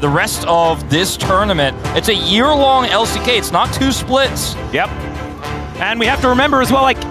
The rest of this tournament, it's a year-long LCK. It's not 2 splits. Yep. And we have to remember as well, like,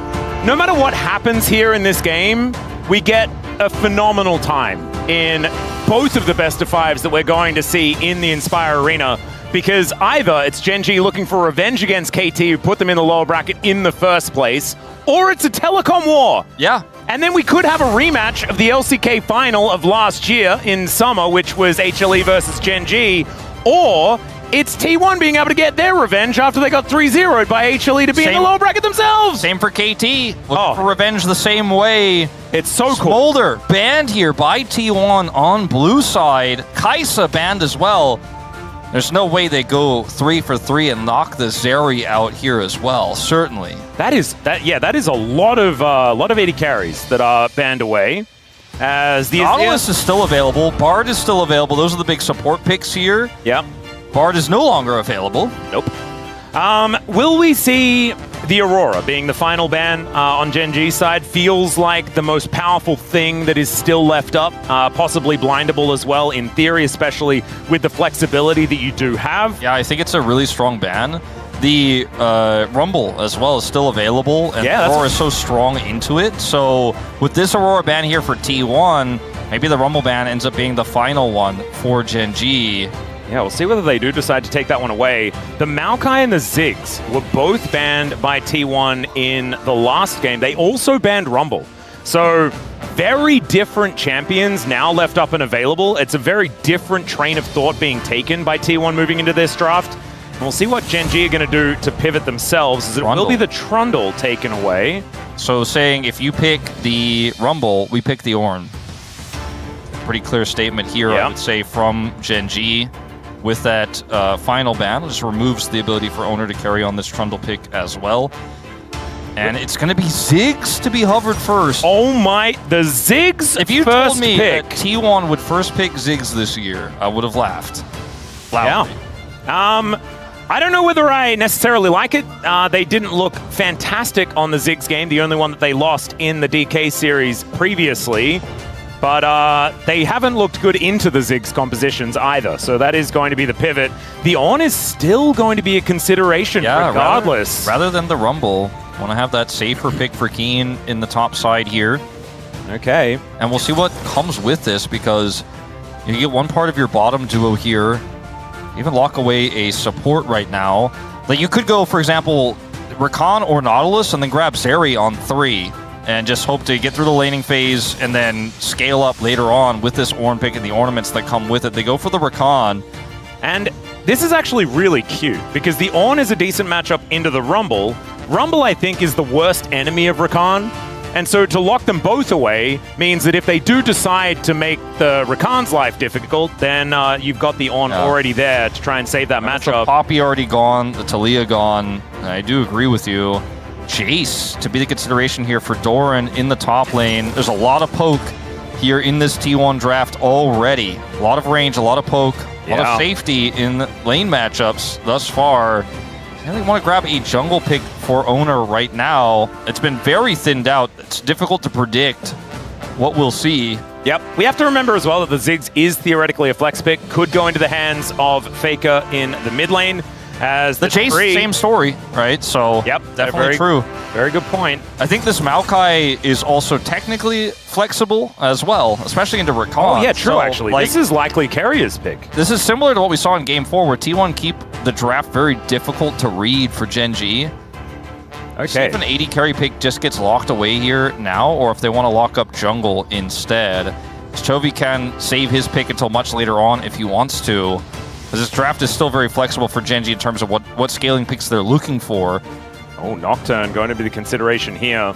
no matter what happens here in this game, we get a phenomenal time in both of the best of 5s that we're going to see in the Inspire Arena. Because either it's GenG looking for revenge against KT, who put them in the lower bracket in the first place, or it's a telecom war. Yeah. And then we could have a rematch of the LCK final of last year in summer, which was HLE versus GenG, or it's T1 being able to get their revenge after they got 3-0'd by HLE to be in the lower bracket themselves. Same for KT. Looking for revenge the same way. It's so cool. Smolder banned here by T1 on blue side. Kai'Sa banned as well. There's no way they go 3 for 3 and knock the Zeri out here as well. Certainly. That is a lot of AD carries that are banned away. As the Nautilus is still available. Bard is still available. Those are the big support picks here. Yep. Bard is no longer available. Nope. Will we see the Aurora being the final ban on GenG's side? Feels like the most powerful thing that is still left up. Possibly blindable as well, in theory, especially with the flexibility that you do have. Yeah, I think it's a really strong ban. The Rumble as well is still available, and Aurora is so strong into it. So with this Aurora ban here for T1, maybe the Rumble ban ends up being the final one for GenG. Yeah, we'll see whether they do decide to take that one away. The Maokai and the Ziggs were both banned by T1 in the last game. They also banned Rumble. So very different champions now left up and available. It's a very different train of thought being taken by T1 moving into this draft. And we'll see what GenG are going to do to pivot themselves, as it will be the Trundle taken away. So saying if you pick the Rumble, we pick the Ornn. Pretty clear statement here, I would say, from GenG. With that final ban, it just removes the ability for Oner to carry on this Trundle pick as well. And it's going to be Ziggs to be hovered first. Oh my, the Ziggs If you first told me pick. that T1 would first pick Ziggs this year, I would have laughed loudly. Yeah. I don't know whether I necessarily like it. They didn't look fantastic on the Ziggs game, the only one that they lost in the DK series previously. But they haven't looked good into the Ziggs compositions either, so that is going to be the pivot. The Oner is still going to be a consideration regardless. Rather than the Rumble, want to have that safer pick for Keen in the top side here. Okay. And we'll see what comes with this, because you get one part of your bottom duo here. Even lock away a support right now. Like you could go, for example, Rakan or Nautilus and then grab Zeri on 3. And just hope to get through the laning phase and then scale up later on with this Ornn pick and the ornaments that come with it. They go for the Rakan. And this is actually really cute, because the Ornn is a decent matchup into the Rumble. Rumble, I think, is the worst enemy of Rakan. And so to lock them both away means that if they do decide to make the Rakan's life difficult, then you've got the Ornn already there to try and save that matchup. The Poppy already gone, the Talia gone. I do agree with you. Jace to be the consideration here for Doran in the top lane. There's a lot of poke here in this T1 draft already. A lot of range, a lot of poke, a lot of safety in lane matchups thus far. I really want to grab a jungle pick for Oner right now. It's been very thinned out. It's difficult to predict what we'll see. Yep. We have to remember as well that the Ziggs is theoretically a flex pick. Could go into the hands of Faker in the mid lane. As the Jace, same story, right? So, definitely true. Very good point. I think this Maokai is also technically flexible as well, especially into Rakan. Oh, yeah, true, actually. Like, this is likely Keria's pick. This is similar to what we saw in Game 4, where T1 keep the draft very difficult to read for GenG. Okay. See if an AD carry pick just gets locked away here now, or if they want to lock up jungle instead. Chovy can save his pick until much later on if he wants to. This draft is still very flexible for GenG in terms of what scaling picks they're looking for. Oh, Nocturne going to be the consideration here.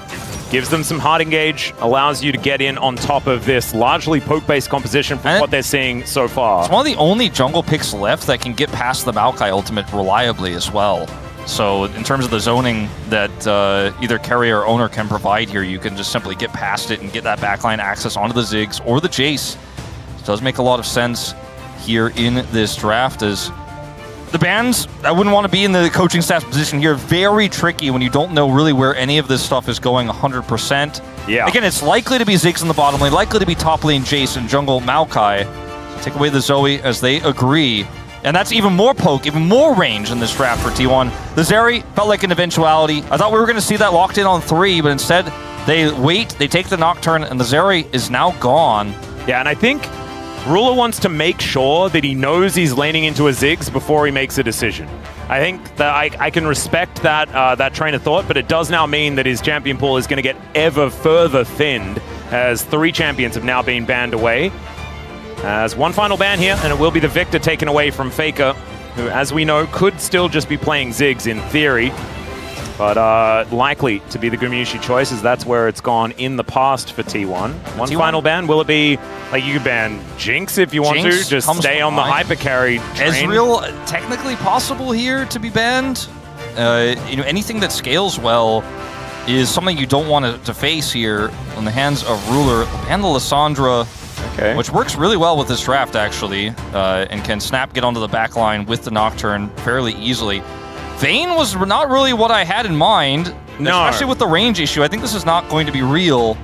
Gives them some hard engage, allows you to get in on top of this largely poke-based composition from what they're seeing so far. It's one of the only jungle picks left that can get past the Maokai ultimate reliably as well. So in terms of the zoning that either Keria or Oner can provide here, you can just simply get past it and get that backline access onto the Ziggs or the Jace. It does make a lot of sense here in this draft. As the bans, I wouldn't want to be in the coaching staff's position here. Very tricky when you don't know really where any of this stuff is going 100%. Yeah. Again, it's likely to be Ziggs in the bottom lane, likely to be top lane Jace and jungle Maokai. take away the Zoe as they agree. And that's even more poke, even more range in this draft for T1. The Zeri felt like an eventuality. I thought we were going to see that locked in on 3, but instead they wait, they take the Nocturne, and the Zeri is now gone. Yeah, and I think Ruler wants to make sure that he knows he's laning into a Ziggs before he makes a decision. I think that I can respect that that train of thought, but it does now mean that his champion pool is going to get ever further thinned as 3 champions have now been banned away. As one final ban here, and it will be the Victor taken away from Faker, who, as we know, could still just be playing Ziggs in theory, but likely to be the Gumayusi choice, as that's where it's gone in the past for T1. One final ban, will it be, like, you could ban Jinx if you want to, just stay on the hyper carry train? Ezreal, technically possible here to be banned. You know, anything that scales well is something you don't want to face here on the hands of Ruler. Ban the Lissandra, which works really well with this draft, actually, and can snap get onto the back line with the Nocturne fairly easily. Vayne was not really what I had in mind, especially with the range issue. I think this is not going to be real.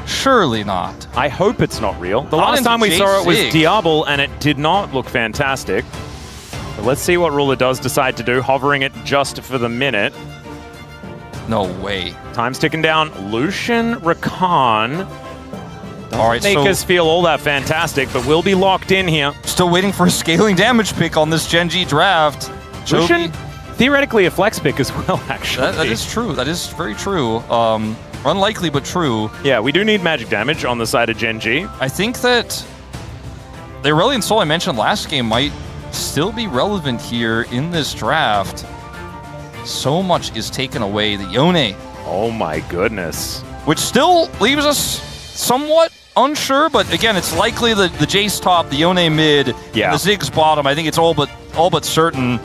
Surely not. I hope it's not real. The last time we saw it was Diablo, and it did not look fantastic. But let's see what Ruler does decide to do, hovering it just for the minute. No way. Time's ticking down. Lucian Rakan. All right, make us feel all that fantastic, but we'll be locked in here. Still waiting for a scaling damage pick on this Gen G draft. Lucian, theoretically a flex pick as well, actually. That is true. That is very true. Unlikely, but true. Yeah, we do need magic damage on the side of Gen G. I think that the Aurelion Soul I mentioned last game might still be relevant here in this draft. So much is taken away. The Yone. Oh my goodness. Which still leaves us somewhat unsure, but again, it's likely the Jace top, the Yone mid, and the Ziggs bottom. I think it's all but certain.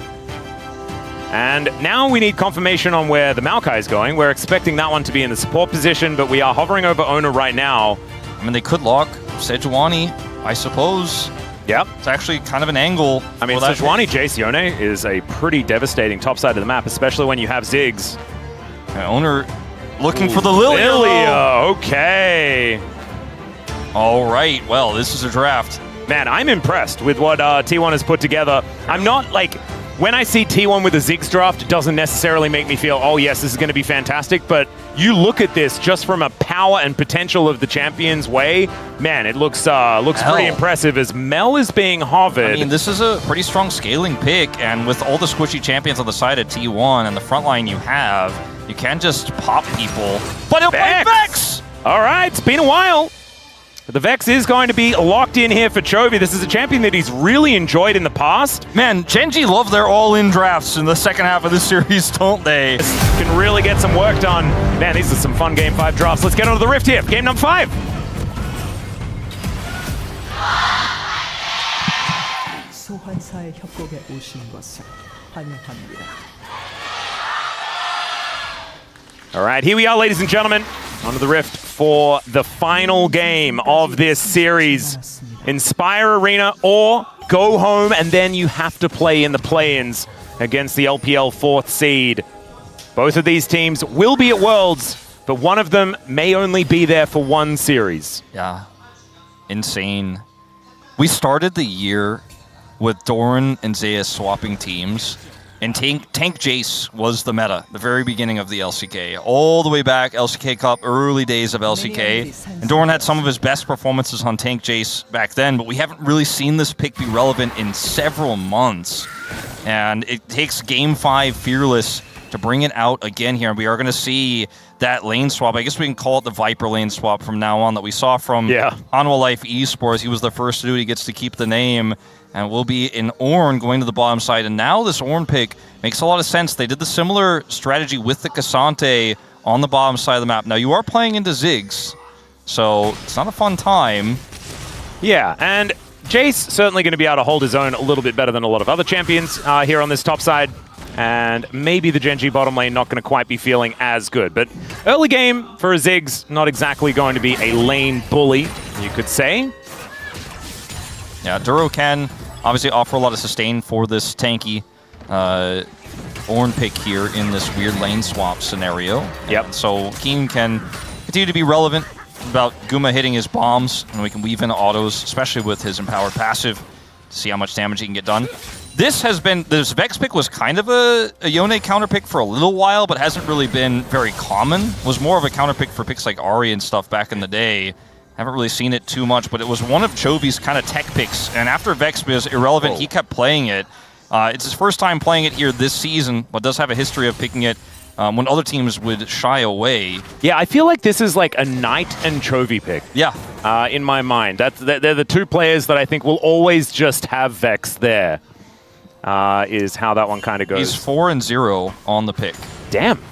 And now we need confirmation on where the Maokai is going. We're expecting that one to be in the support position, but we are hovering over Oner right now. I mean, they could lock Sejuani, I suppose. Yep. It's actually kind of an angle. I mean, Sejuani Jace Yone is a pretty devastating top side of the map, especially when you have Ziggs. Oner looking for the Lilia. Okay. All right. Well, this is a draft. Man, I'm impressed with what T1 has put together. I'm not like, when I see T1 with a Ziggs draft, it doesn't necessarily make me feel, oh yes, this is going to be fantastic. But you look at this just from a power and potential of the champion's way, man, it looks pretty impressive as Mel is being hovered. I mean, this is a pretty strong scaling pick, and with all the squishy champions on the side of T1 and the front line you have, you can just pop people. But he'll play Vex! All right, it's been a while. The Vex is going to be locked in here for Chovy. This is a champion that he's really enjoyed in the past. Man, Gen G love their all-in drafts in the second half of this series, don't they? Can really get some work done. Man, these are some fun Game 5 drafts. Let's get onto the Rift here. Game number 5. 소환사의 협곡에 오신 것을 환영합니다. All right, here we are, ladies and gentlemen, onto the Rift for the final game of this series. Inspire Arena or go home, and then you have to play in the play-ins against the LPL 4th seed. Both of these teams will be at Worlds, but one of them may only be there for one series. Yeah, insane. We started the year with Doran and Zeus swapping teams. And Tank Jace was the meta, the very beginning of the LCK. All the way back, LCK Cup, early days of LCK. And Doran had some of his best performances on Tank Jace back then, but we haven't really seen this pick be relevant in several months. And it takes Game 5 Fearless to bring it out again here. We are going to see that lane swap. I guess we can call it the Viper lane swap from now on that we saw from Hanwha Life Esports. He was the first to do it. He gets to keep the name. And we'll be in Ornn going to the bottom side. And now this Ornn pick makes a lot of sense. They did the similar strategy with the Cassante on the bottom side of the map. Now, you are playing into Ziggs, so it's not a fun time. Yeah, and Jace certainly going to be able to hold his own a little bit better than a lot of other champions here on this top side. And maybe the Gen G bottom lane not going to quite be feeling as good. But early game for a Ziggs, not exactly going to be a lane bully, you could say. Yeah, Duro can obviously offer a lot of sustain for this tanky Ornn pick here in this weird lane swap scenario. Yep. So Keen can continue to be relevant about Guma hitting his bombs, and we can weave in autos, especially with his empowered passive. See how much damage he can get done. This Vex pick was kind of a Yone counter pick for a little while, but hasn't really been very common. Was more of a counter pick for picks like Ahri and stuff back in the day. Haven't really seen it too much, but it was one of Chovy's kind of tech picks. And after Vex was irrelevant, he kept playing it. It's his first time playing it here this season, but does have a history of picking it when other teams would shy away. Yeah, I feel like this is like a Knight and Chovy pick. Yeah. In my mind. They're the two players that I think will always just have Vex there. Is how that one kind of goes. He's 4-0 on the pick. Damn.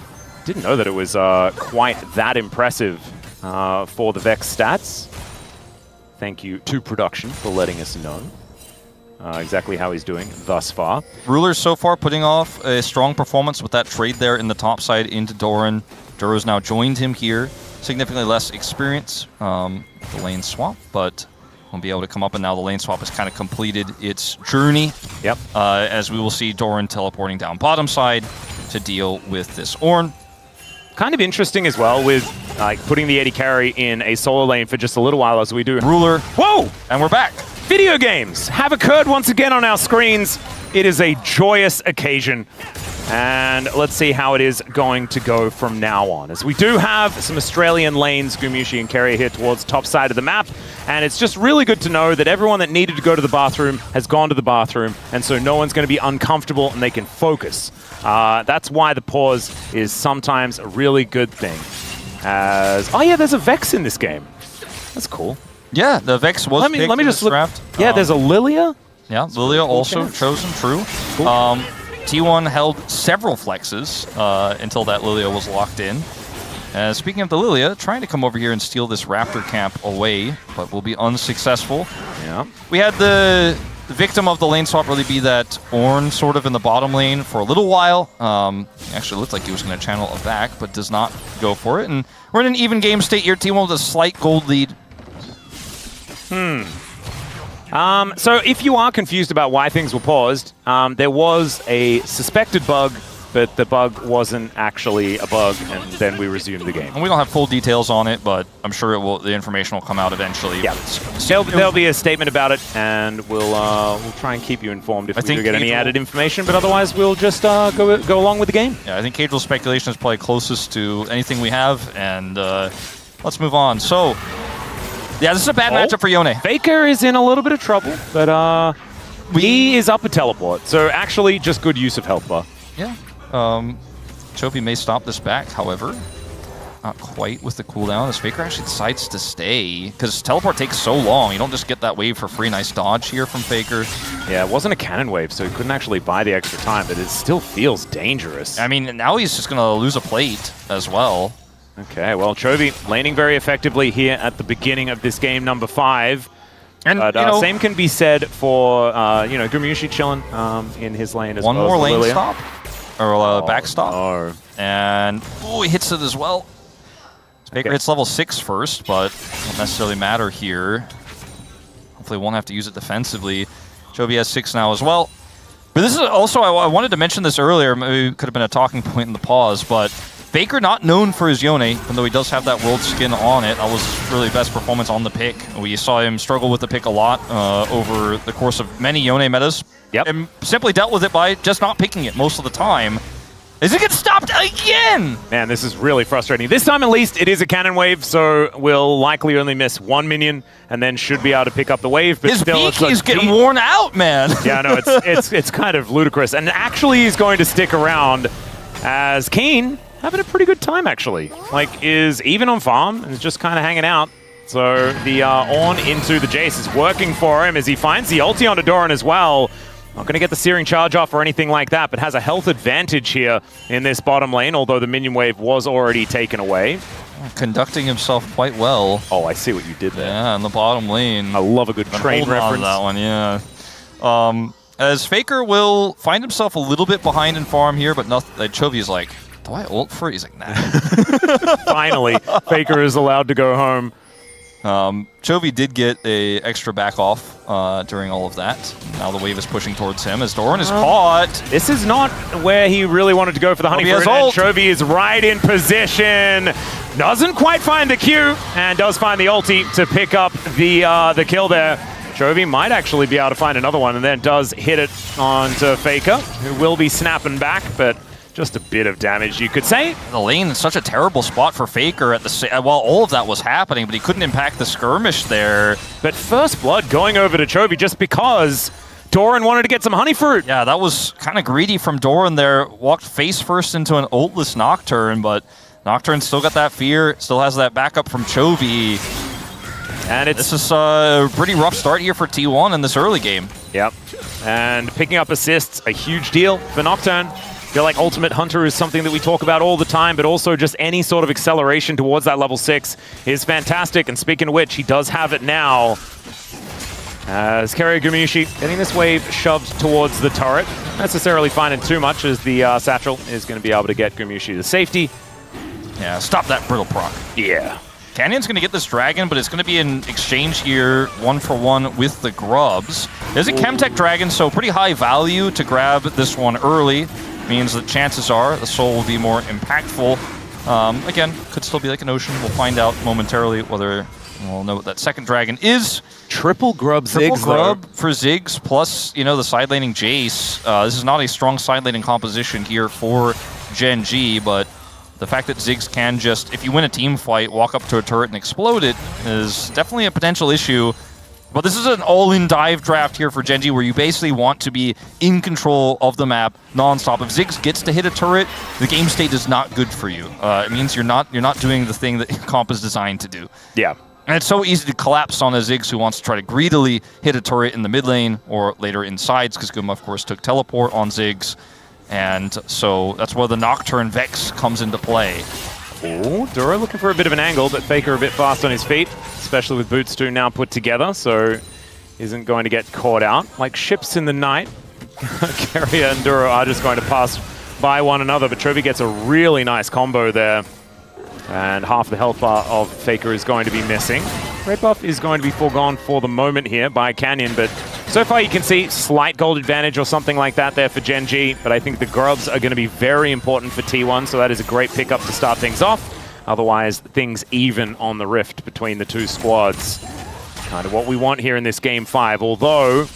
Didn't know that it was quite that impressive for the Vex stats. Thank you to production for letting us know exactly how he's doing thus far. Ruler's so far putting off a strong performance with that trade there in the top side into Doran. Duro's now joined him here. Significantly less experience, the lane swap, but won't be able to come up, and now the lane swap has kind of completed its journey. Yep. As we will see Doran teleporting down bottom side to deal with this Ornn. Kind of interesting as well with putting the AD carry in a solo lane for just a little while as we do. Ruler. Whoa! And we're back. Video games have occurred once again on our screens. It is a joyous occasion. And let's see how it is going to go from now on. As we do have some Australian lanes, Gumayusi and Keria here towards the top side of the map. And it's just really good to know that everyone that needed to go to the bathroom has gone to the bathroom. And so no one's going to be uncomfortable and they can focus. That's why the pause is sometimes a really good thing. Oh yeah, there's a Vex in this game. That's cool. Yeah, the Vex was let me just look. draft. Yeah, there's a Lilia. Yeah, Lilia also chosen, true. Cool. T1 held several flexes until that Lilia was locked in. Speaking of the Lilia, trying to come over here and steal this Raptor camp away, but will be unsuccessful. Yeah. We had the victim of the lane swap really be that Ornn sort of in the bottom lane for a little while. Actually looked like he was going to channel a back, but does not go for it. And we're in an even game state here. T1 with a slight gold lead. So if you are confused about why things were paused, there was a suspected bug, but the bug wasn't actually a bug, and then we resumed the game. And we don't have full details on it, but I'm sure the information will come out eventually. Yeah, there'll be a statement about it, and we'll try and keep you informed if we do get any added information, but otherwise we'll just go along with the game. Yeah, I think Cagel's speculation is probably closest to anything we have, and let's move on. So, yeah, this is a bad matchup for Yone. Faker is in a little bit of trouble, but he is up a teleport, so actually just good use of health bar. Yeah. Chovy may stop this back, however. Not quite with the cooldown, as Faker actually decides to stay, because teleport takes so long. You don't just get that wave for free. Nice dodge here from Faker. Yeah, it wasn't a cannon wave, so he couldn't actually buy the extra time, but it still feels dangerous. I mean, now he's just going to lose a plate as well. Okay, well, Chovy laning very effectively here at the beginning of this game, number 5. And same can be said for, Gumayusi chilling in his lane as well. One more lane Lilia. stop, or back stop. No. And, he hits it as well. Faker hits level 6 first, but won't necessarily matter here. Hopefully won't have to use it defensively. Chovy has 6 now as well. But this is also, I wanted to mention this earlier, maybe it could have been a talking point in the pause, but Faker not known for his Yone, even though he does have that world skin on it. That was really best performance on the pick. We saw him struggle with the pick a lot over the course of many Yone metas. Yep. And simply dealt with it by just not picking it most of the time. Is it get stopped again? Man, this is really frustrating. This time, at least, it is a cannon wave, so we'll likely only miss 1 minion, and then should be able to pick up the wave. But his still, beak is getting worn out, man. Yeah, no, it's kind of ludicrous. And actually, he's going to stick around as Keen having a pretty good time, actually. Like, is even on farm and is just kind of hanging out. So the Ornn into the Jace is working for him as he finds the ulti onto Doran as well. Not going to get the Searing Charge off or anything like that, but has a health advantage here in this bottom lane, although the minion wave was already taken away. Conducting himself quite well. Oh, I see what you did there. Yeah, in the bottom lane. I love a good train reference. That one, yeah. As Faker will find himself a little bit behind in farm here, but Chovy is like, do I ult for it? He's like, nah. Finally, Faker is allowed to go home. Chovy did get a extra back off during all of that. Now the wave is pushing towards him as Doran is caught. This is not where he really wanted to go for the honey fruit, and Chovy is right in position. Doesn't quite find the Q, and does find the ulti to pick up the kill there. Chovy might actually be able to find another one, and then does hit it onto Faker, who will be snapping back, but just a bit of damage, you could say. The lane is such a terrible spot for Faker at the while all of that was happening, but he couldn't impact the skirmish there. But first blood going over to Chovy just because Doran wanted to get some honey fruit. Yeah, that was kind of greedy from Doran there. Walked face first into an ultless Nocturne, but Nocturne still got that fear, still has that backup from Chovy. And this is a pretty rough start here for T1 in this early game. Yep. And picking up assists, a huge deal for Nocturne. I feel like Ultimate Hunter is something that we talk about all the time, but also just any sort of acceleration towards that level 6 is fantastic. And speaking of which, he does have it now. As Keria Gumayusi getting this wave shoved towards the turret. Not necessarily finding too much as the Satchel is going to be able to get Gumayusi to safety. Yeah, stop that brittle proc. Yeah. Canyon's going to get this dragon, but it's going to be an exchange here, 1-for-1 with the grubs. There's a Chemtech dragon, so pretty high value to grab this one early. Means that chances are the soul will be more impactful. Again, could still be like an ocean. We'll find out momentarily whether we'll know what that second dragon is. Triple grub Ziggs, Triple grub for Ziggs, plus, you know, the side laning Jace. This is not a strong side laning composition here for Gen G, but the fact that Ziggs can just, if you win a team fight, walk up to a turret and explode it is definitely a potential issue. But this is an all-in dive draft here for Gen G where you basically want to be in control of the map non-stop. If Ziggs gets to hit a turret, the game state is not good for you. It means you're not doing the thing that comp is designed to do. Yeah. And it's so easy to collapse on a Ziggs who wants to try to greedily hit a turret in the mid lane or later in sides, because Guma, of course, took teleport on Ziggs. And so that's where the Nocturne Vex comes into play. Oh, Dura looking for a bit of an angle, but Faker a bit fast on his feet, especially with Boots 2 now put together, so isn't going to get caught out. Like ships in the night, Keria and Dura are just going to pass by one another, but Chovy gets a really nice combo there. And half the health bar of Faker is going to be missing. Red buff is going to be foregone for the moment here by Canyon, but so far you can see slight gold advantage or something like that there for Gen G, but I think the grubs are going to be very important for T1, so that is a great pickup to start things off. Otherwise, things even on the rift between the two squads. Kind of what we want here in this Game 5, although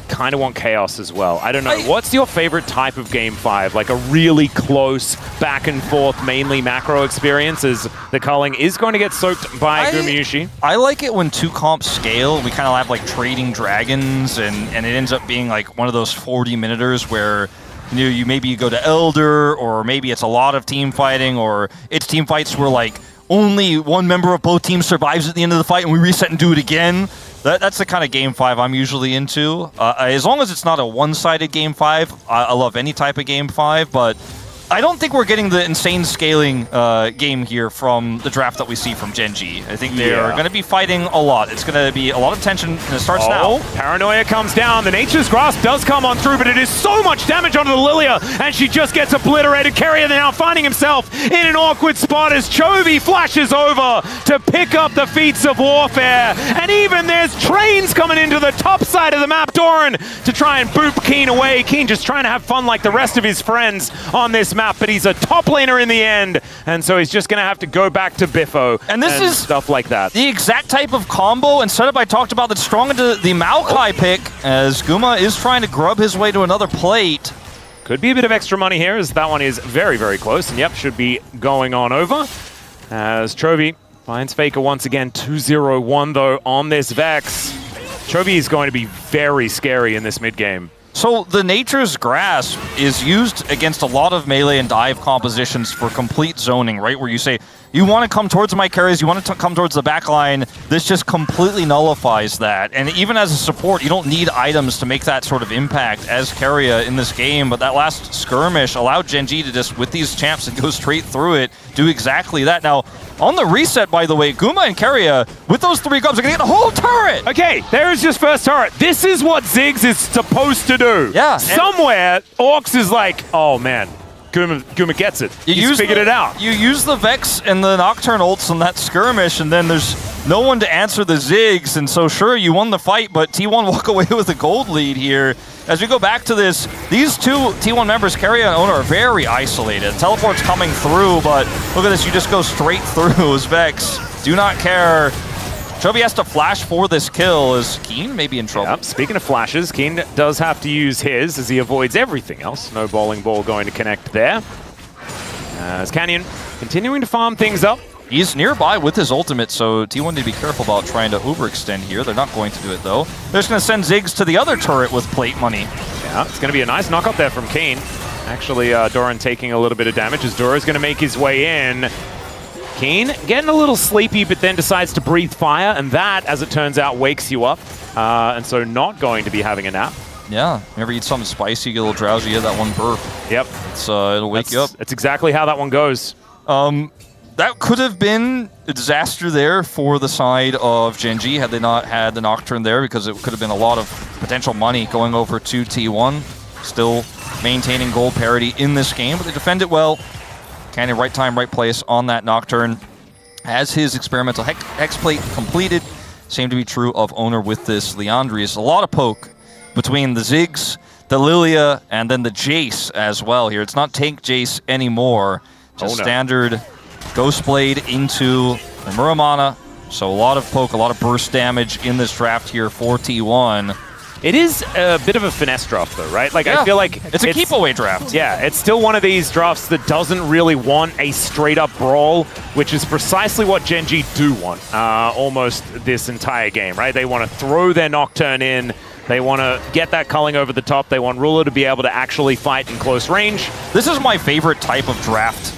kind of want chaos as well. I don't know. What's your favorite type of Game 5? Like a really close back and forth, mainly macro experience, as the culling is going to get soaked by Gumayusi. I like it when two comps scale. We kind of have like trading dragons, and it ends up being like one of those 40-minuters where you maybe go to Elder, or maybe it's a lot of team fighting, or it's team fights where like only one member of both teams survives at the end of the fight and we reset and do it again. That's the kind of Game 5 I'm usually into. As long as it's not a one-sided Game 5, I love any type of Game 5, but I don't think we're getting the insane scaling game here from the draft that we see from Gen G. I think they are going to be fighting a lot. It's going to be a lot of tension, and it starts now. Paranoia comes down. The Nature's Grasp does come on through, but it is so much damage onto the Lilia, and she just gets obliterated. Keria now finding himself in an awkward spot as Chovy flashes over to pick up the feats of warfare. And even there's trains coming into the top side of the map. Doran to try and boop Keen away. Keen just trying to have fun like the rest of his friends on this map, but he's a top laner in the end, and so he's just going to have to go back to Biffo and this is stuff like that. The exact type of combo and setup I talked about that's strong into the Maokai pick, as Guma is trying to grub his way to another plate. Could be a bit of extra money here, as that one is very, very close, and yep, should be going on over. As Chovy finds Faker once again, 2-0-1 though on this Vex. Chovy is going to be very scary in this mid game. So the Nature's Grasp is used against a lot of melee and dive compositions for complete zoning, right? Where you say, you want to come towards my carries, you want to come towards the back line. This just completely nullifies that. And even as a support, you don't need items to make that sort of impact as Keria in this game. But that last skirmish allowed Gen G to just, with these champs and go straight through it, do exactly that. Now, on the reset, by the way, Guma and Keria, with those 3 grubs, are going to get the whole turret! Okay, there's his first turret. This is what Ziggs is supposed to do. Yeah. Somewhere, Orcs is like, oh man, Guma gets it. He's figured it out. You use the Vex and the Nocturne ults on that skirmish, and then there's no one to answer the Ziggs, and so sure, you won the fight, but T1 walk away with a gold lead here. As we go back to this, these two T1 members, Keria and Oner, are very isolated. Teleport's coming through, but look at this, you just go straight through as Vex. Do not care. Chovy has to flash for this kill as Keen may be in trouble. Yep. Speaking of flashes, Keen does have to use his as he avoids everything else. No bowling ball going to connect there. As Canyon continuing to farm things up. He's nearby with his ultimate, so T1 need to be careful about trying to overextend here. They're not going to do it, though. They're just going to send Ziggs to the other turret with plate money. Yeah, it's going to be a nice knock up there from Keen. Actually, Doran taking a little bit of damage as Dora's going to make his way in. Keen getting a little sleepy, but then decides to breathe fire, and that, as it turns out, wakes you up. And so not going to be having a nap. Yeah, whenever you eat something spicy, you get a little drowsy, you have that one burp. Yep. It'll wake you up. That's exactly how that one goes. That could have been a disaster there for the side of Gen G had they not had the Nocturne there, because it could have been a lot of potential money going over to T1. Still maintaining gold parity in this game, but they defend it well. Canyon, right time, right place on that Nocturne. Has his experimental hex plate completed. Same to be true of Oner with this Leandrius. A lot of poke between the Ziggs, the Lilia, and then the Jace as well here. It's not tank Jace anymore. Just standard Ghost Blade into the Muramana. So a lot of poke, a lot of burst damage in this draft here for T1. It is a bit of a finesse draft, though, right? Like, yeah. I feel like it's a keep-away draft. Yeah, it's still one of these drafts that doesn't really want a straight-up brawl, which is precisely what Gen G do want almost this entire game, right? They want to throw their Nocturne in. They want to get that culling over the top. They want Ruler to be able to actually fight in close range. This is my favorite type of draft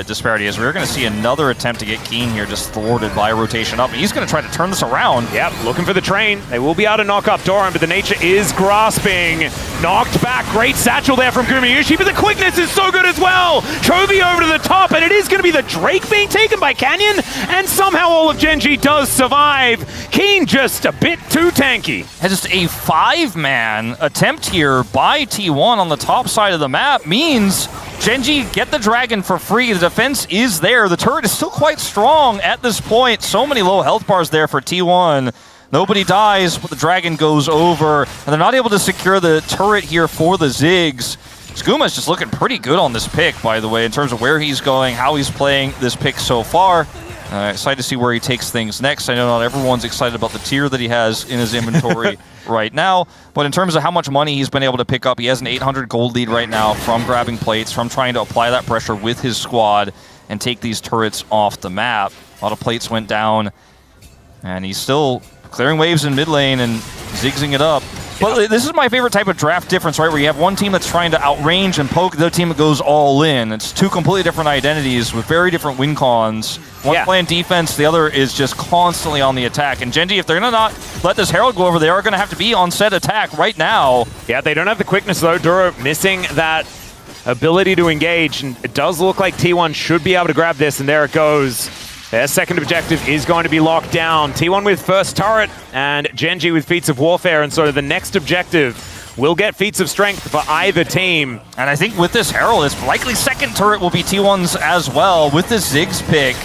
disparity, as we're going to see another attempt to get Keen here, just thwarted by a rotation up. He's going to try to turn this around. Yep, looking for the train. They will be able to knock up Doran, but the nature is grasping. Knocked back. Great satchel there from Gumayusi, but the quickness is so good as well. Chovy over to the top, and it is going to be the Drake being taken by Canyon, and somehow all of Gen G does survive. Keen just a bit too tanky. Has just a 5-man attempt here by T1 on the top side of the map means Gen G get the dragon for free. The defense is there. The turret is still quite strong at this point. So many low health bars there for T1. Nobody dies, but the dragon goes over, and they're not able to secure the turret here for the Ziggs. Skuma's just looking pretty good on this pick, by the way, in terms of where he's going, how he's playing this pick so far. Excited to see where he takes things next. I know not everyone's excited about the tier that he has in his inventory right now, but in terms of how much money he's been able to pick up, he has an 800 gold lead right now from grabbing plates, from trying to apply that pressure with his squad and take these turrets off the map. A lot of plates went down, and he's still clearing waves in mid lane and zigzagging it up. But this is my favorite type of draft difference, right? Where you have one team that's trying to outrange and poke, the other team that goes all in. It's two completely different identities with very different win cons. One's playing defense, the other is just constantly on the attack. And Gen G, if they're going to not let this Herald go over, they are going to have to be on set attack right now. Yeah, they don't have the quickness, though. Duro missing that ability to engage. And it does look like T1 should be able to grab this, and there it goes. Their second objective is going to be locked down. T1 with first turret and Gen G with feats of warfare, and so the next objective will get feats of strength for either team. And I think with this Herald, it's likely second turret will be T1's as well with this Ziggs pick.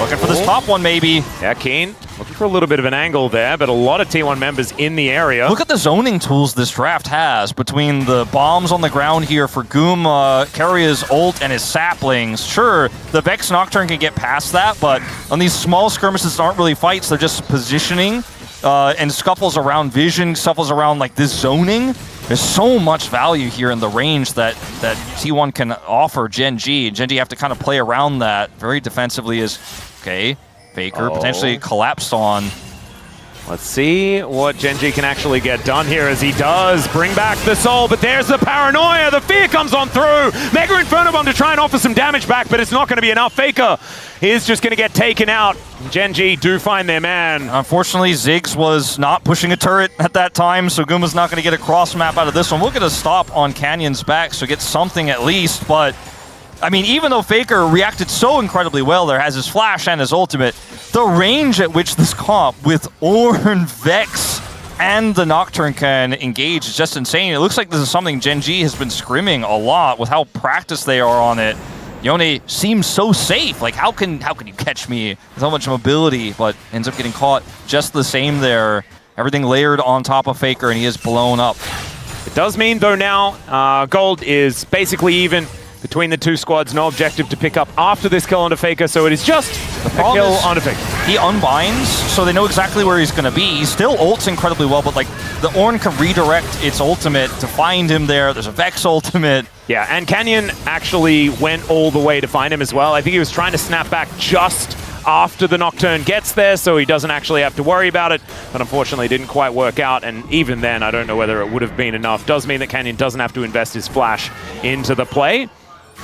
Looking for this top one, maybe. Yeah, Keen looking for a little bit of an angle there, but a lot of T1 members in the area. Look at the zoning tools this draft has between the bombs on the ground here for Guma, Keria's ult, and his saplings. Sure, the Vex Nocturne can get past that, but on these small skirmishes that aren't really fights, they're just positioning and scuffles around vision, scuffles around like this zoning. There's so much value here in the range that T1 can offer Gen G. Gen G have to kind of play around that very defensively as, okay, Faker potentially collapsed on. Let's see what Gen G can actually get done here as he does bring back the soul, but there's the paranoia. The fear comes on through. Mega Inferno Bomb to try and offer some damage back, but it's not going to be enough. Faker is just going to get taken out. Gen G do find their man. Unfortunately, Ziggs was not pushing a turret at that time, so Guma's not going to get a cross map out of this one. We'll get a stop on Canyon's back, so get something at least, but I mean, even though Faker reacted so incredibly well there, has his flash and his ultimate, the range at which this comp with Ornn, Vex, and the Nocturne can engage is just insane. It looks like this is something Gen G has been scrimming a lot with how practiced they are on it. Yone seems so safe. Like, how can you catch me with so much mobility, but ends up getting caught just the same there. Everything layered on top of Faker, and he is blown up. It does mean, though, now gold is basically even. between the two squads. No objective to pick up after this kill onto Faker, so it is just a kill onto Faker. He unbinds, so they know exactly where he's going to be. He still ults incredibly well, but like the Ornn can redirect its ultimate to find him there. There's a Vex ultimate. Yeah, and Canyon actually went all the way to find him as well. I think he was trying to snap back just after the Nocturne gets there, so he doesn't actually have to worry about it, but unfortunately didn't quite work out, and even then I don't know whether it would have been enough. Does mean that Canyon doesn't have to invest his flash into the play,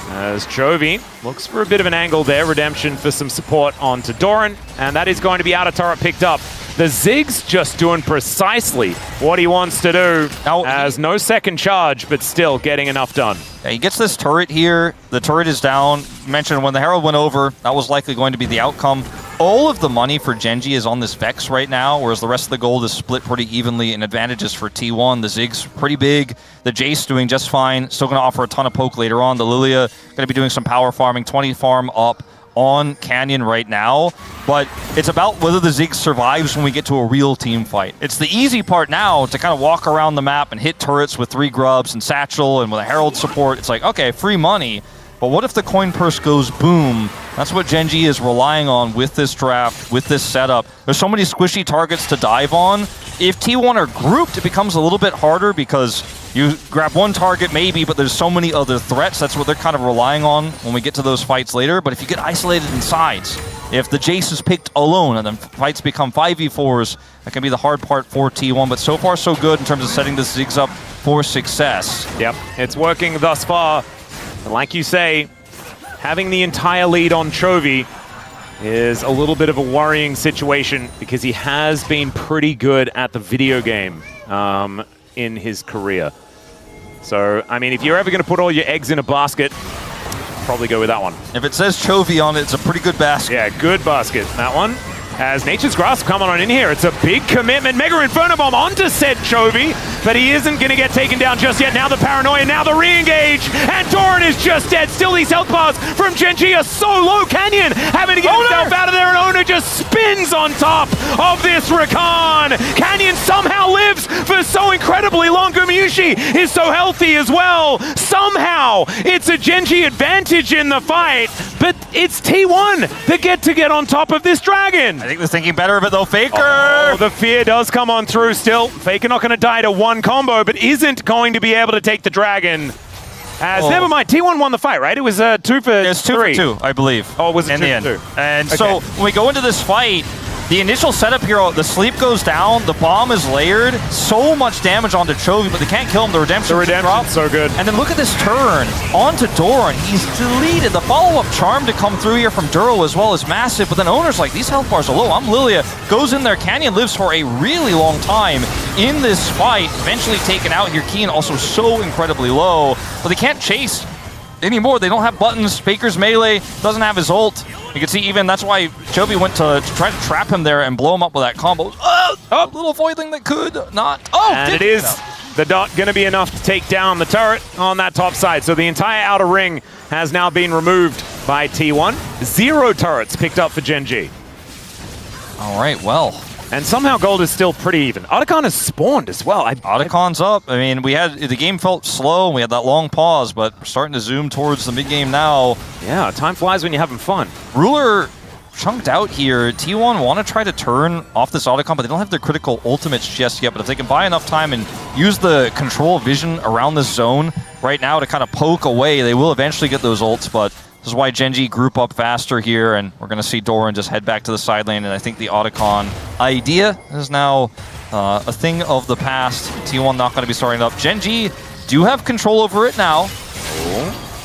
as Chovy looks for a bit of an angle there. Redemption for some support onto Doran, and that is going to be out of turret picked up. The Ziggs just doing precisely what he wants to do, as no second charge, but still getting enough done. Yeah, he gets this turret here. The turret is down. Mentioned when the Herald went over, that was likely going to be the outcome. All of the money for Genji is on this Vex right now, whereas the rest of the gold is split pretty evenly in advantages for T1. The Ziggs pretty big. The Jace doing just fine. Still going to offer a ton of poke later on. The Lilia going to be doing some power farming. 20 farm up on Canyon right now, but it's about whether the Ziggs survives when we get to a real team fight. It's the easy part now to kind of walk around the map and hit turrets with 3 grubs and Satchel and with a Herald support. It's like, okay, free money, but what if the coin purse goes boom? That's what Genji is relying on with this draft, with this setup. There's so many squishy targets to dive on. If T1 are grouped, it becomes a little bit harder because you grab one target maybe, but there's so many other threats. That's what they're kind of relying on when we get to those fights later. But if you get isolated in sides, if the Jace is picked alone and then fights become 5v4s, that can be the hard part for T1. But so far so good in terms of setting the Ziggs up for success. Yep, it's working thus far. And like you say, having the entire lead on Chovy is a little bit of a worrying situation because he has been pretty good at the video game in his career. So, I mean, if you're ever going to put all your eggs in a basket, probably go with that one. If it says Chovy on it, it's a pretty good basket. Yeah, good basket. That one. As Nature's Grasp coming on in here, it's a big commitment. Mega Inferno Bomb onto said Chovy, but he isn't going to get taken down just yet. Now the Paranoia, now the re-engage, and Doran is just dead. Still these health bars from Genji are so low. Canyon having to get himself out of there, and Oner just spins on top of this Rakan. Canyon somehow lives for so incredibly long. Gumayusi is so healthy as well. Somehow it's a Genji advantage in the fight, but it's T1 that get on top of this dragon. I think they're thinking better of it though. Faker! Oh, the fear does come on through still. Faker not going to die to one combo, but isn't going to be able to take the dragon. As never mind, T1 won the fight, right? It was 2 for 3. It's 2 for 2, I believe. Oh, was it 2 in the for end? 2? And okay. so when we go into this fight, the initial setup here, the sleep goes down, the bomb is layered, so much damage onto Chovy, but they can't kill him. The redemption's so good. And then look at this turn onto Doran. He's deleted. The follow-up charm to come through here from Duro as well is massive, but then Oner's like, these health bars are low. I'm Lilia. Goes in there. Canyon lives for a really long time in this fight. Eventually taken out here. Keen also so incredibly low, but they can't chase anymore. They don't have buttons. Faker's melee doesn't have his ult. You can see even that's why Chovy went to try to trap him there and blow him up with that combo. Oh, little voidling that could not. Oh, and it is the dot going to be enough to take down the turret on that top side. So the entire outer ring has now been removed by T1. 0 turrets picked up for Genji. All right, well. And somehow gold is still pretty even. Otacon has spawned as well. Otacon's up. I mean, the game felt slow. We had that long pause, but we're starting to zoom towards the mid-game now. Yeah, time flies when you're having fun. Ruler chunked out here. T1 want to try to turn off this Otacon, but they don't have their critical ultimates just yet. But if they can buy enough time and use the control vision around this zone right now to kind of poke away, they will eventually get those ults, but this is why Genji group up faster here, and we're going to see Doran just head back to the side lane, and I think the Otacon idea is now a thing of the past. T1 not going to be starting it up. Genji do have control over it now.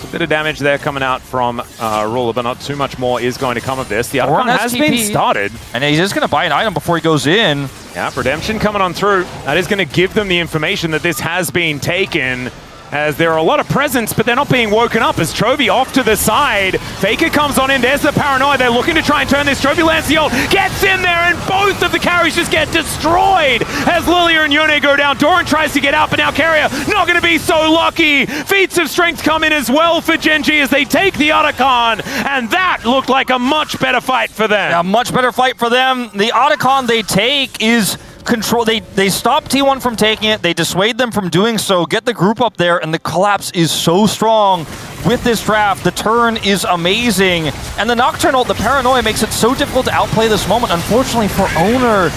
A bit of damage there coming out from Ruler, but not too much more is going to come of this. The Otacon has been started. And he's just going to buy an item before he goes in. Yeah, Redemption coming on through. That is going to give them the information that this has been taken, as there are a lot of presents, but they're not being woken up as Chovy off to the side. Faker comes on in, there's the Paranoia. They're looking to try and turn this. Chovy lands the ult, gets in there, and both of the carries just get destroyed as Lilia and Yone go down. Doran tries to get out, but now Keria not going to be so lucky. Feats of strength come in as well for Genji as they take the Otacon, and that looked like a much better fight for them. A much better fight for them. The Otacon they take is control. They stop T1 from taking it. They dissuade them from doing so. Get the group up there, and the collapse is so strong with this draft. The turn is amazing, and the Nocturnal, the Paranoia makes it so difficult to outplay this moment. Unfortunately for Oner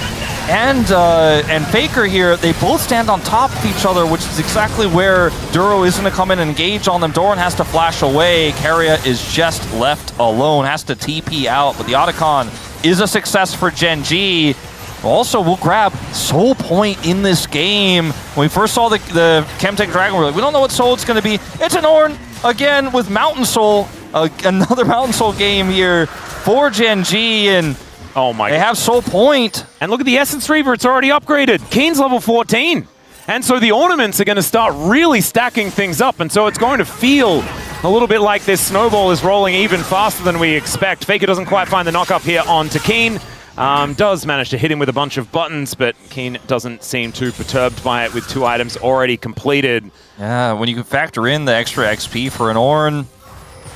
and Faker here, they both stand on top of each other, which is exactly where Duro is going to come in and engage on them. Doran has to flash away. Keria is just left alone, has to TP out, but the Otacon is a success for Gen.G. Also, we'll grab Soul Point in this game. When we first saw the Chemtech Dragon, we were like, we don't know what Soul it's going to be. It's an Ornn, again, with Mountain Soul. Another Mountain Soul game here for Gen.G, and oh my! They have Soul Point. And look at the Essence Reaver, it's already upgraded. Keen's level 14. And so the ornaments are going to start really stacking things up, and so it's going to feel a little bit like this snowball is rolling even faster than we expect. Faker doesn't quite find the knock-up here onto Keen. Does manage to hit him with a bunch of buttons, but Keen doesn't seem too perturbed by it with 2 items already completed. Yeah, when you can factor in the extra XP for an Ornn,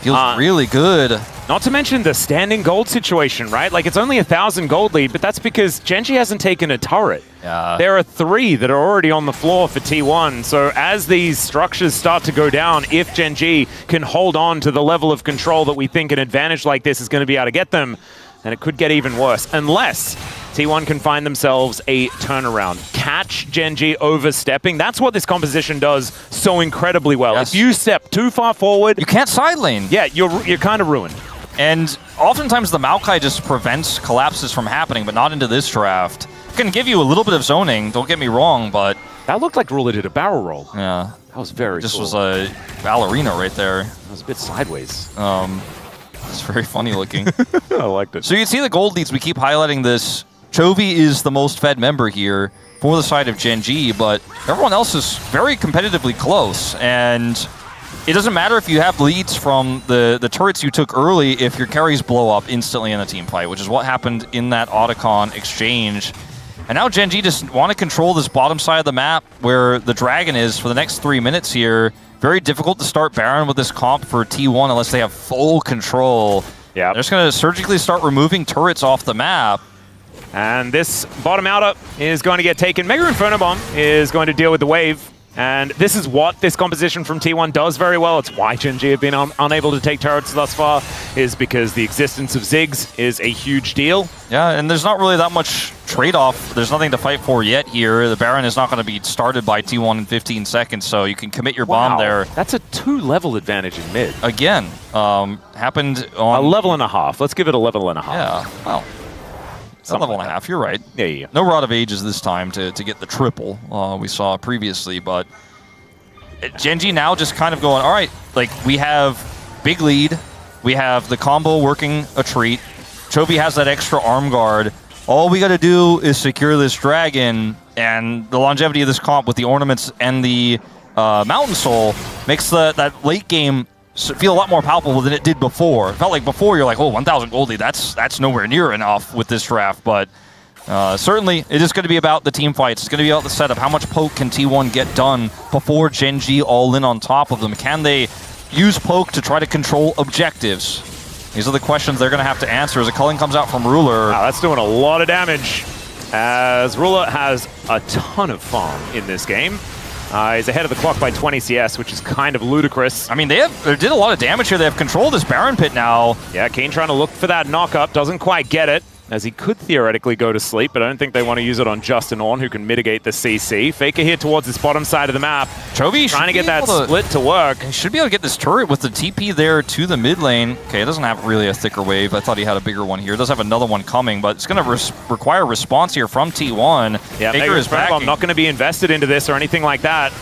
feels really good. Not to mention the standing gold situation, right? Like, it's only 1,000 gold lead, but that's because Gen.G hasn't taken a turret. Yeah. There are 3 that are already on the floor for T1, so as these structures start to go down, if Gen.G can hold on to the level of control that we think an advantage like this is going to be able to get them, then it could get even worse, unless T1 can find themselves a turnaround. Catch Gen.G overstepping. That's what this composition does so incredibly well. Yes. If you step too far forward, You can't side lane. yeah, you're kind of ruined. And oftentimes the Maokai just prevents collapses from happening, but not into this draft. It can give you a little bit of zoning, don't get me wrong, but That looked like Ruler did a barrel roll. yeah. That was very Just cool. was a ballerina right there. That was a bit sideways. It's very funny looking. I liked it. So you can see the gold leads, we keep highlighting this. Chovy is the most fed member here for the side of Gen.G, but everyone else is very competitively close, and it doesn't matter if you have leads from the turrets you took early if your carries blow up instantly in a team fight, which is what happened in that Otacon exchange. And now Gen.G just want to control this bottom side of the map where the dragon is for the next 3 minutes here. Very difficult to start Baron with this comp for T1 unless they have full control. Yeah. They're just going to surgically start removing turrets off the map. And this bottom outer is going to get taken. Mega Inferno Bomb is going to deal with the wave. And this is what this composition from T1 does very well. It's why Gen.G have been unable to take turrets thus far, is because the existence of Ziggs is a huge deal. Yeah, and there's not really that much trade-off. There's nothing to fight for yet here. The Baron is not going to be started by T1 in 15 seconds, so you can commit your bomb there. That's a 2-level advantage in mid. Again, happened on... A level and a half. Let's give it a level and a half. Yeah, well, it's a level and a half. You're right. Yeah. No Rod of Ages this time to get the triple we saw previously, but Gen.G now just kind of going, all right, like, we have big lead. We have the combo working a treat. Chovy has that extra arm guard. All we got to do is secure this dragon, and the longevity of this comp with the ornaments and the Mountain Soul makes that late game feel a lot more palpable than it did before. It felt like before you're like, oh, 1,000 goldie, that's nowhere near enough with this draft, but certainly it is going to be about the team fights. It's going to be about the setup. How much poke can T1 get done before Gen.G all in on top of them? Can they use poke to try to control objectives? These are the questions they're going to have to answer as a culling comes out from Ruler. Wow, that's doing a lot of damage, as Ruler has a ton of farm in this game. He's ahead of the clock by 20 CS, which is kind of ludicrous. I mean, they did a lot of damage here. They have control of this Baron pit now. Yeah, Keen trying to look for that knock-up, doesn't quite get it, as he could theoretically go to sleep, but I don't think they want to use it on Justin Ornn, who can mitigate the CC. Faker here towards this bottom side of the map. Chovy trying to get that split to work. He should be able to get this turret with the TP there to the mid lane. Okay, it doesn't have really a thicker wave. I thought he had a bigger one here. It does have another one coming, but it's going to require response here from T1. Yeah, Faker is backing. I'm not going to be invested into this or anything like that.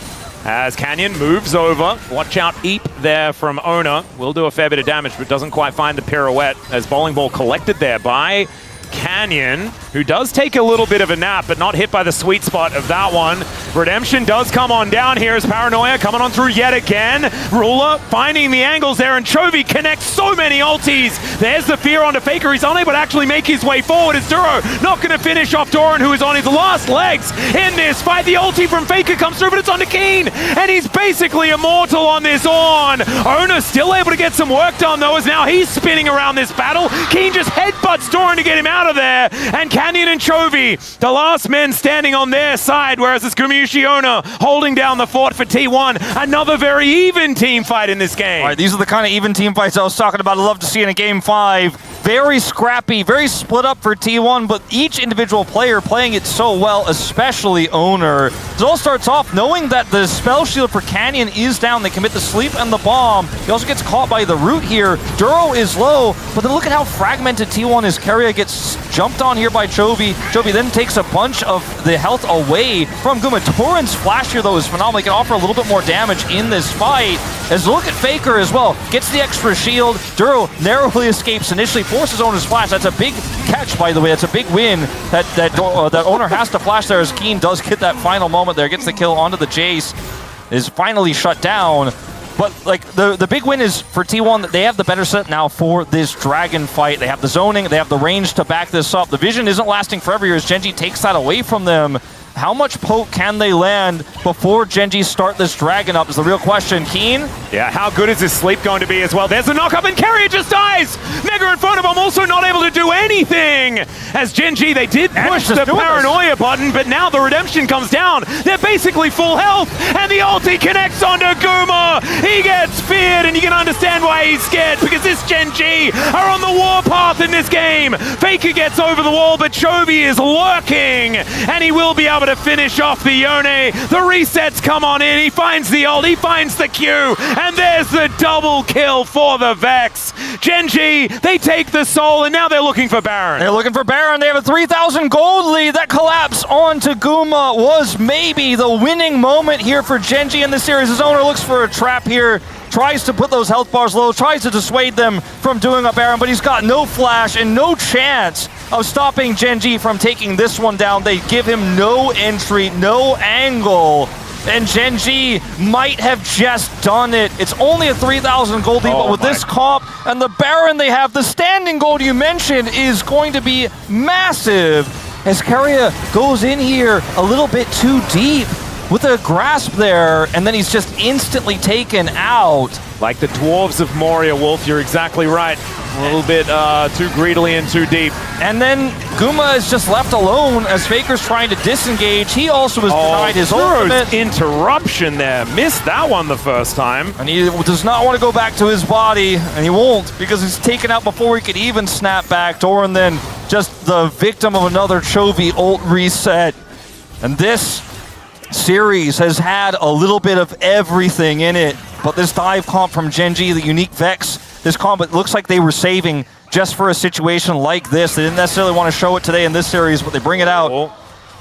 As Canyon moves over. Watch out, Eep there from Oner. Will do a fair bit of damage, but doesn't quite find the pirouette. As Bowling Ball collected there by Canyon, who does take a little bit of a nap, but not hit by the sweet spot of that one. Redemption does come on down here as Paranoia coming on through yet again. Ruler finding the angles there, and Chovy connects so many ultis. There's the fear onto Faker. He's unable to actually make his way forward as Duro not going to finish off Doran, who is on his last legs in this fight. The ulti from Faker comes through, but it's onto Keen, and he's basically immortal on this on. Oner still able to get some work done though, as now he's spinning around this battle. Keen just headbutts Doran to get him out of there, and Canyon and Chovy, the last men standing on their side, whereas it's Gumayusi Oner holding down the fort for T1. Another very even team fight in this game. All right, these are the kind of even team fights I was talking about. I'd love to see in a Game 5. Very scrappy, very split up for T1, but each individual player playing it so well, especially Oner. It all starts off knowing that the spell shield for Canyon is down. They commit the sleep and the bomb. He also gets caught by the root here. Duro is low, but then look at how fragmented T1 is. Keria gets jumped on here by Chovy. Chovy then takes a bunch of the health away from Guma. Torrent's flash here, though, is phenomenal. He can offer a little bit more damage in this fight. As look at Faker as well. Gets the extra shield. Duro narrowly escapes initially, forces Oner's flash. That's a big catch, by the way. That's a big win that Oner has to flash there, as Keen does get that final moment there. Gets the kill onto the Jace. Is finally shut down. But like the big win is for T1 that they have the better set now for this dragon fight. They have the zoning, they have the range to back this up. The vision isn't lasting forever here as Genji takes that away from them. How much poke can they land before Genji start this dragon up is the real question. Keen? Yeah, how good is this sleep going to be as well? There's a knock up and Keria just dies! Mega in front of him, also not able to do anything! As Genji, they did push the Paranoia button, but now the Redemption comes down. They're basically full health, and the ulti connects onto Guma! He gets feared, and you can understand why he's scared, because this Genji are on the warpath in this game! Faker gets over the wall, but Chovy is lurking, and he will be able to finish off the Yone. The resets come on in, he finds the ult, he finds the Q, and there's the double kill for the Vex. Genji, they take the soul, and now they're looking for Baron. They're looking for Baron. They have a 3,000 gold lead. That collapse onto Guma was maybe the winning moment here for Genji in the series. His owner looks for a trap here, tries to put those health bars low, tries to dissuade them from doing a Baron, but he's got no flash and no chance of stopping Genji from taking this one down. They give him no entry, no angle, and Genji might have just done it. It's only a 3,000 gold lead, but with this comp and the Baron they have, the standing gold you mentioned is going to be massive as Keria goes in here a little bit too deep with a grasp there, and then he's just instantly taken out. Like the dwarves of Moria, Wolf, you're exactly right. A little bit too greedily and too deep. And then Guma is just left alone as Faker's trying to disengage. He also was denied his ultimate. Interruption there. Missed that one the first time. And he does not want to go back to his body, and he won't because he's taken out before he could even snap back. Doran then just the victim of another Chovy ult reset. And this series has had a little bit of everything in it, but this dive comp from Genji, the unique Vex, this comp, it looks like they were saving just for a situation like this. They didn't necessarily want to show it today in this series, but they bring it out.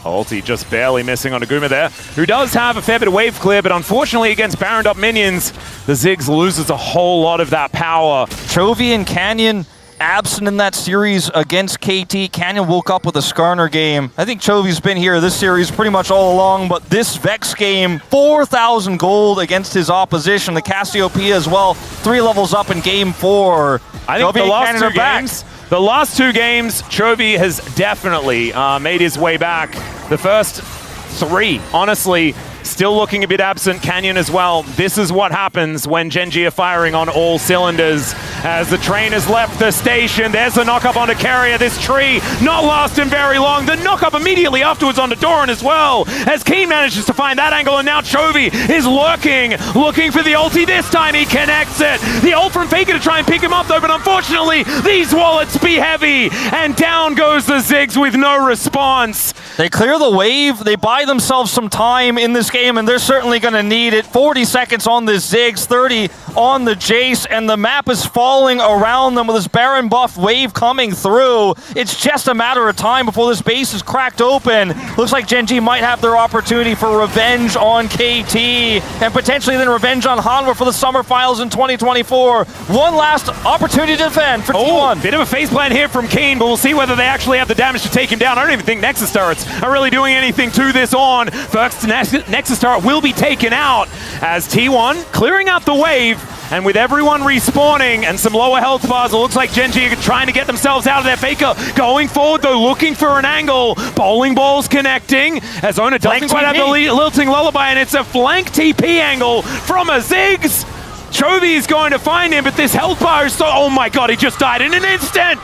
Ulti just barely missing on Guma there, who does have a fair bit of wave clear, but unfortunately against Baroned up minions, the Ziggs loses a whole lot of that power. Chovy and Canyon absent in that series against KT. Canyon woke up with a Skarner game. I think Chovy's been here this series pretty much all along, but this Vex game, 4,000 gold against his opposition. The Cassiopeia as well, 3 levels up in game 4. I think the last two games, Chovy has definitely made his way back. The first 3, honestly, still looking a bit absent. Canyon as well. This is what happens when Genji are firing on all cylinders. As the train has left the station, there's a knock-up onto Keria. This tree not lasting very long. The knock-up immediately afterwards onto Doran as well. As Keen manages to find that angle, and now Chovy is looking for the ulti. This time he connects it. The ult from Faker to try and pick him up though, but unfortunately these wallets be heavy, and down goes the Ziggs with no response. They clear the wave. They buy themselves some time in this this game, and they're certainly going to need it. 40 seconds on this Ziggs, 30 on the Jace, and the map is falling around them with this Baron buff wave coming through. It's just a matter of time before this base is cracked open. Looks like Gen G might have their opportunity for revenge on KT, and potentially then revenge on Hanwha for the Summer Finals in 2024. One last opportunity to defend for T1. Bit of a face plant here from Keen, but we'll see whether they actually have the damage to take him down. I don't even think Nexus turrets are really doing anything to this on. First Nexus turret will be taken out as T1 clearing out the wave. And with everyone respawning and some lower health bars, it looks like Gen G are trying to get themselves out of their Faker. Going forward, though, looking for an angle. Bowling balls connecting as Oner doesn't quite have the lilting lullaby, and it's a flank TP angle from a Ziggs. Chovy is going to find him, but this health bar is so... Oh my god, he just died in an instant!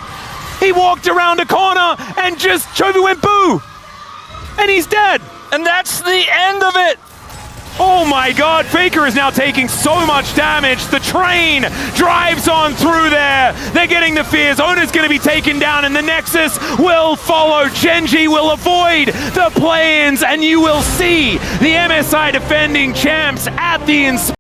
He walked around a corner and just... Chovy went boo! And he's dead! And that's the end of it! Oh my god, Faker is now taking so much damage. The train drives on through there. They're getting the fears. Oner's going to be taken down, and the Nexus will follow. Gen G will avoid the play-ins, and you will see the MSI defending champs at the